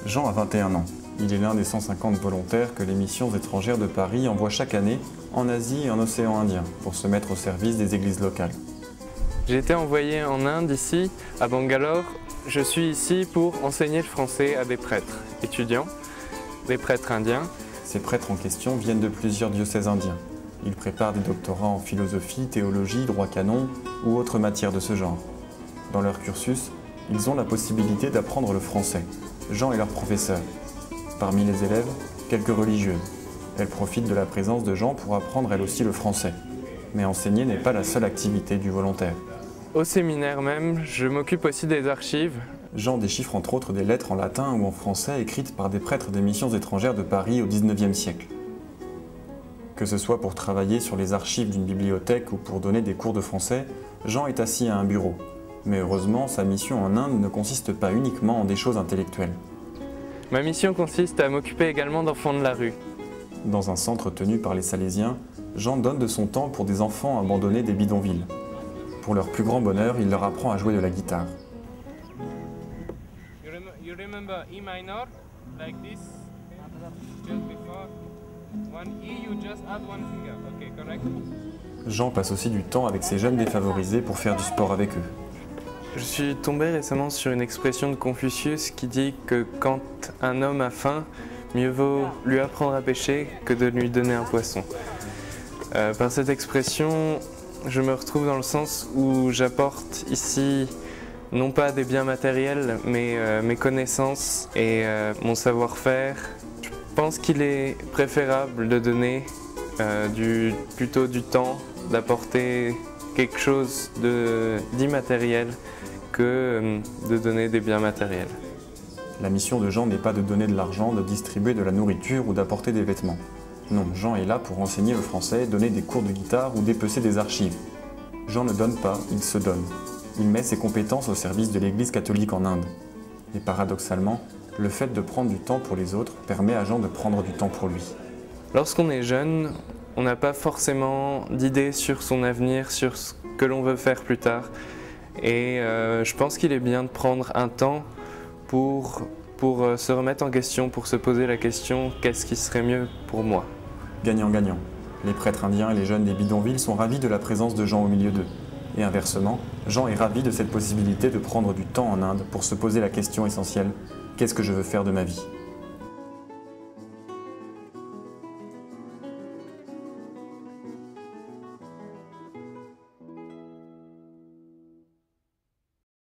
Jean a 21 ans. Il est l'un des 150 volontaires que les missions étrangères de Paris envoient chaque année en Asie et en océan Indien pour se mettre au service des églises locales. J'ai été envoyé en Inde ici, à Bangalore. Je suis ici pour enseigner le français à des prêtres étudiants, des prêtres indiens. Ces prêtres en question viennent de plusieurs diocèses indiens. Ils préparent des doctorats en philosophie, théologie, droit canon ou autres matières de ce genre. Dans leur cursus, ils ont la possibilité d'apprendre le français. Jean est leur professeur. Parmi les élèves, quelques religieuses. Elles profitent de la présence de Jean pour apprendre elles aussi le français. Mais enseigner n'est pas la seule activité du volontaire. Au séminaire même, je m'occupe aussi des archives. Jean déchiffre entre autres des lettres en latin ou en français écrites par des prêtres des missions étrangères de Paris au XIXe siècle. Que ce soit pour travailler sur les archives d'une bibliothèque ou pour donner des cours de français, Jean est assis à un bureau. Mais heureusement, sa mission en Inde ne consiste pas uniquement en des choses intellectuelles. Ma mission consiste à m'occuper également d'enfants de la rue. Dans un centre tenu par les Salésiens, Jean donne de son temps pour des enfants abandonnés des bidonvilles. Pour leur plus grand bonheur, il leur apprend à jouer de la guitare. You remember E minor, like this, just before one E, you just add one finger, okay, correct? Jean passe aussi du temps avec ces jeunes défavorisés pour faire du sport avec eux. Je suis tombé récemment sur une expression de Confucius qui dit que quand un homme a faim, mieux vaut lui apprendre à pêcher que de lui donner un poisson. Par cette expression, je me retrouve dans le sens où j'apporte ici non pas des biens matériels, mais mes connaissances et mon savoir-faire. Je pense qu'il est préférable de donner plutôt du temps, d'apporter quelque chose d'immatériel que de donner des biens matériels. La mission de Jean n'est pas de donner de l'argent, de distribuer de la nourriture ou d'apporter des vêtements. Non, Jean est là pour enseigner le français, donner des cours de guitare ou dépecer des archives. Jean ne donne pas, il se donne. Il met ses compétences au service de l'Église catholique en Inde. Et paradoxalement, le fait de prendre du temps pour les autres permet à Jean de prendre du temps pour lui. Lorsqu'on est jeune, on n'a pas forcément d'idée sur son avenir, sur ce que l'on veut faire plus tard. Et je pense qu'il est bien de prendre un temps pour se remettre en question, pour se poser la question « qu'est-ce qui serait mieux pour moi ?» Gagnant-gagnant. Les prêtres indiens et les jeunes des bidonvilles sont ravis de la présence de Jean au milieu d'eux. Et inversement, Jean est ravi de cette possibilité de prendre du temps en Inde pour se poser la question essentielle « qu'est-ce que je veux faire de ma vie ?»